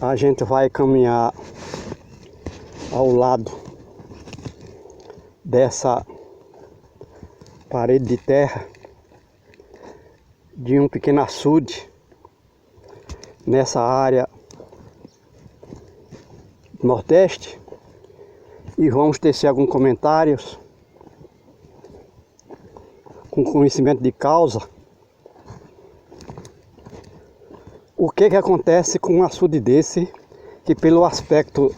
A gente vai caminhar ao lado dessa parede de terra de um pequeno açude nessa área nordeste e vamos tecer alguns comentários com conhecimento de causa. O que acontece com um açude desse, que pelo aspecto,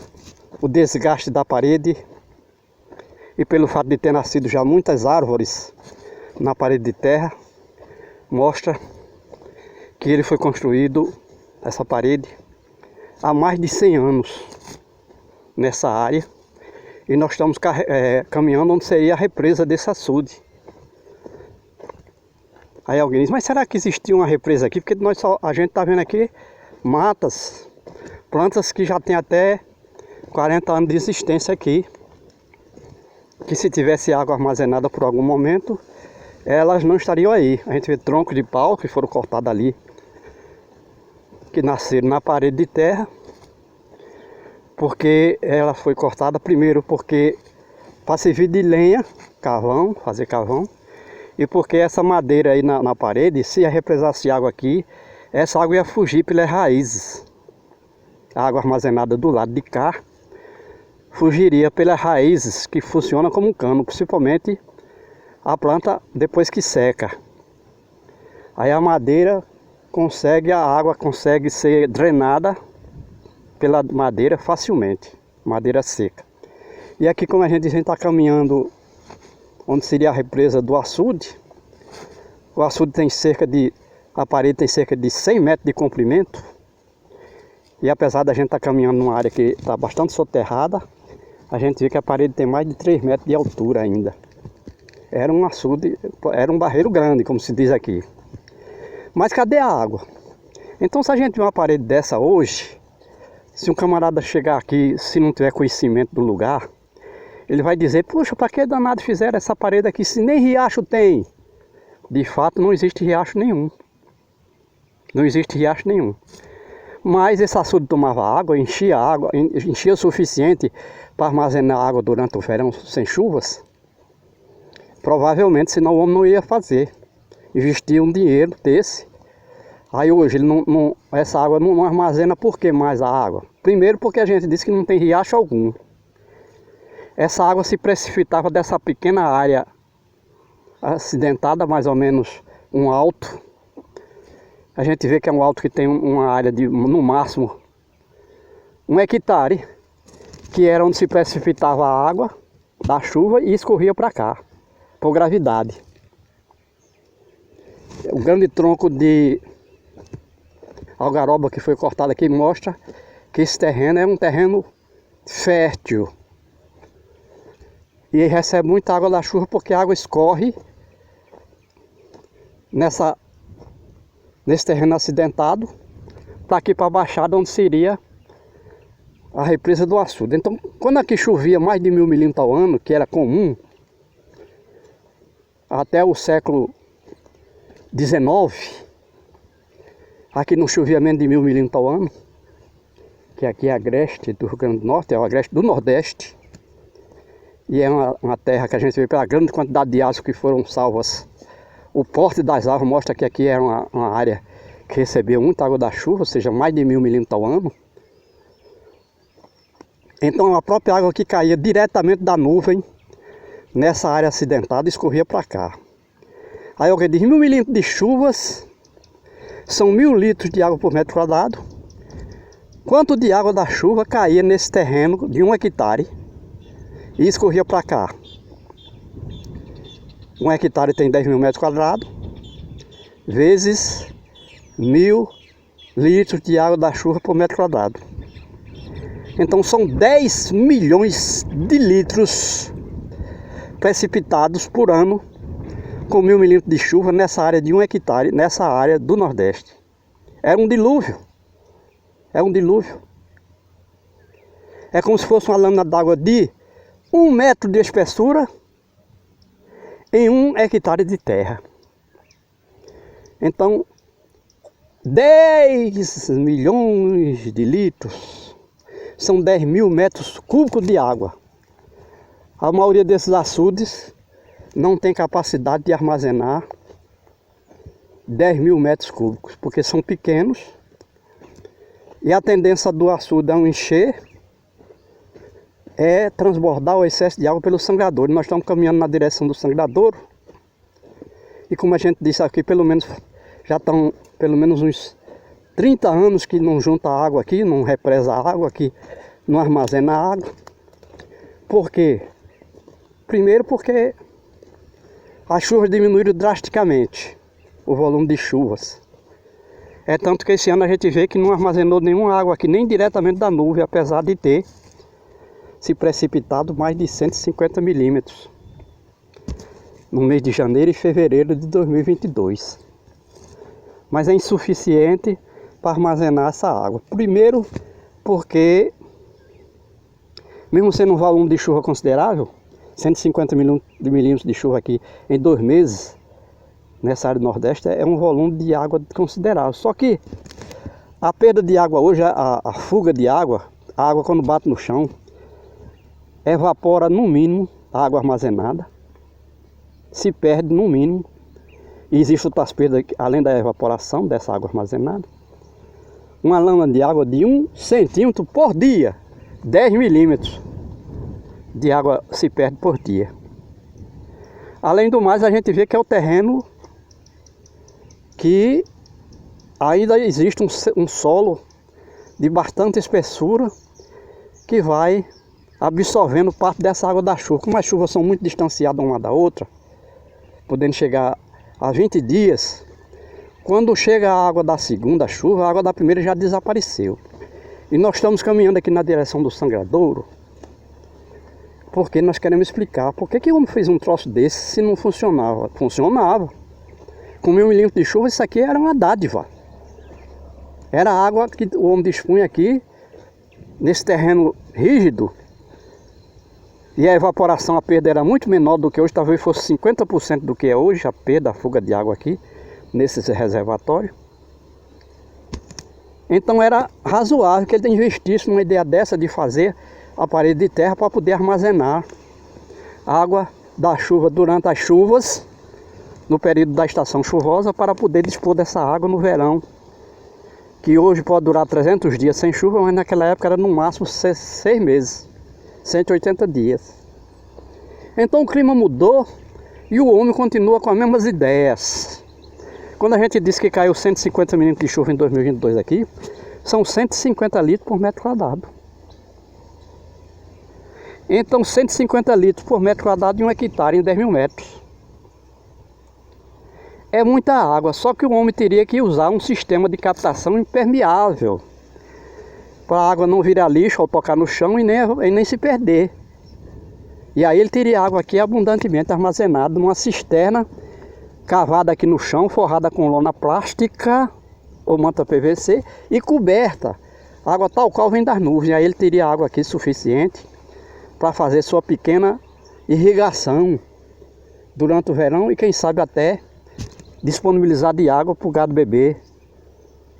o desgaste da parede e pelo fato de ter nascido já muitas árvores na parede de terra, mostra que ele foi construído, essa parede, há mais de 100 anos nessa área, e nós estamos caminhando onde seria a represa desse açude. Aí alguém diz, mas será que existia uma represa aqui? Porque a gente está vendo aqui matas, plantas que já tem até 40 anos de existência aqui, que se tivesse água armazenada por algum momento, elas não estariam aí. A gente vê troncos de pau que foram cortados ali, que nasceram na parede de terra, porque ela foi cortada primeiro porque para servir de lenha, carvão, fazer carvão, e porque essa madeira aí na parede, se represasse água aqui, essa água ia fugir pelas raízes. A água armazenada do lado de cá fugiria pelas raízes, que funcionam como um cano, principalmente a planta depois que seca. Aí a madeira a água consegue ser drenada pela madeira facilmente, madeira seca. E aqui, como a gente está caminhando onde seria a represa do açude, o açude tem a parede tem cerca de 100 metros de comprimento, e apesar da gente estar caminhando numa área que está bastante soterrada, a gente vê que a parede tem mais de 3 metros de altura ainda. Era um açude, era um barreiro grande, como se diz aqui. Mas cadê a água? Então, se a gente vê uma parede dessa hoje, se um camarada chegar aqui, se não tiver conhecimento do lugar, ele vai dizer, puxa, para que danado fizeram essa parede aqui se nem riacho tem? De fato, não existe riacho nenhum. Não existe riacho nenhum. Mas esse açude tomava água, enchia o suficiente para armazenar água durante o verão sem chuvas. Provavelmente, senão o homem não ia fazer. Investir um dinheiro desse. Aí hoje essa água não armazena. Por que mais a água? Primeiro porque a gente disse que não tem riacho algum. Essa água se precipitava dessa pequena área acidentada, mais ou menos um alto. A gente vê que é um alto que tem uma área de, no máximo, 1 hectare, que era onde se precipitava a água da chuva e escorria para cá, por gravidade. O grande tronco de algaroba que foi cortado aqui mostra que esse terreno é um terreno fértil. E recebe muita água da chuva porque a água escorre nesse terreno acidentado para aqui para a baixada, onde seria a represa do açude. Então, quando aqui chovia mais de 1000 milímetros ao ano, que era comum, até o século XIX, aqui não chovia menos de 1000 milímetros ao ano, que aqui é a agreste do Rio Grande do Norte, é o agreste do Nordeste, e é uma terra que a gente vê pela grande quantidade de árvores que foram salvas. O porte das árvores mostra que aqui era uma área que recebia muita água da chuva, ou seja, mais de 1000 milímetros ao ano. Então a própria água que caía diretamente da nuvem, nessa área acidentada, escorria para cá. Aí alguém diz, 1000 milímetros de chuvas, são 1000 litros de água por metro quadrado. Quanto de água da chuva caía nesse terreno de 1 hectare e escorria para cá? 1 hectare tem 10.000 metros quadrados, vezes 1000 litros de água da chuva por metro quadrado. Então são 10 milhões de litros precipitados por ano com 1000 milímetros de chuva nessa área de 1 hectare, nessa área do Nordeste. Era um dilúvio. É um dilúvio. É como se fosse uma lâmina d'água de 1 metro de espessura em 1 hectare de terra. Então, 10 milhões de litros. São 10 mil metros cúbicos de água. A maioria desses açudes não tem capacidade de armazenar 10 mil metros cúbicos, porque são pequenos. E a tendência do açude ao encher é transbordar o excesso de água pelo sangradouro. Nós estamos caminhando na direção do sangradouro. E como a gente disse aqui, já estão pelo menos uns 30 anos que não junta água aqui, não represa água aqui, não armazena água. Por quê? Primeiro porque as chuvas diminuíram drasticamente, o volume de chuvas. É tanto que esse ano a gente vê que não armazenou nenhuma água aqui, nem diretamente da nuvem, apesar de ter se precipitado mais de 150 milímetros no mês de janeiro e fevereiro de 2022. Mas é insuficiente para armazenar essa água. Primeiro porque, mesmo sendo um volume de chuva considerável, 150 milímetros de chuva aqui em 2 meses, nessa área do Nordeste, é um volume de água considerável. Só que a perda de água hoje, a fuga de água, a água quando bate no chão, evapora no mínimo a água armazenada, se perde no mínimo, e existem outras perdas além da evaporação dessa água armazenada. Uma lama de água de 1 centímetro por dia, 10 milímetros de água se perde por dia. Além do mais, a gente vê que é o terreno que ainda existe um solo de bastante espessura que vai absorvendo parte dessa água da chuva. Como as chuvas são muito distanciadas uma da outra, podendo chegar a 20 dias, quando chega a água da segunda chuva, a água da primeira já desapareceu. E nós estamos caminhando aqui na direção do sangradouro, porque nós queremos explicar por que o homem fez um troço desse se não funcionava. Funcionava. Com 1.000 milímetros de chuva, isso aqui era uma dádiva. Era a água que o homem dispunha aqui, nesse terreno rígido, e a evaporação, a perda era muito menor do que hoje, talvez fosse 50% do que é hoje, a perda, a fuga de água aqui, nesse reservatório. Então era razoável que ele investisse numa ideia dessa de fazer a parede de terra para poder armazenar água da chuva durante as chuvas, no período da estação chuvosa, para poder dispor dessa água no verão, que hoje pode durar 300 dias sem chuva, mas naquela época era no máximo 6 meses, 180 dias. Então o clima mudou e o homem continua com as mesmas ideias. Quando a gente disse que caiu 150 milímetros de chuva em 2022 aqui, são 150 litros por metro quadrado. Então 150 litros por metro quadrado de 1 hectare em 10 mil metros. É muita água, só que o homem teria que usar um sistema de captação impermeável, para a água não virar lixo ao tocar no chão e nem se perder. E aí ele teria água aqui abundantemente armazenada numa cisterna cavada aqui no chão, forrada com lona plástica ou manta PVC e coberta. A água tal qual vem das nuvens. Aí ele teria água aqui suficiente para fazer sua pequena irrigação durante o verão e quem sabe até disponibilizar de água para o gado beber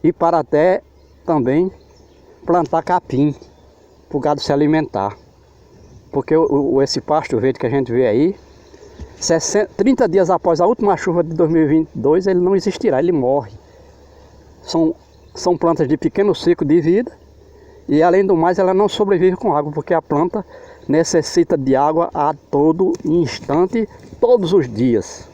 e para até também plantar capim para o gado se alimentar. Porque esse pasto verde que a gente vê aí, 30 dias após a última chuva de 2022, ele não existirá, ele morre. São plantas de pequeno ciclo de vida e além do mais ela não sobrevive com água, porque a planta necessita de água a todo instante, todos os dias.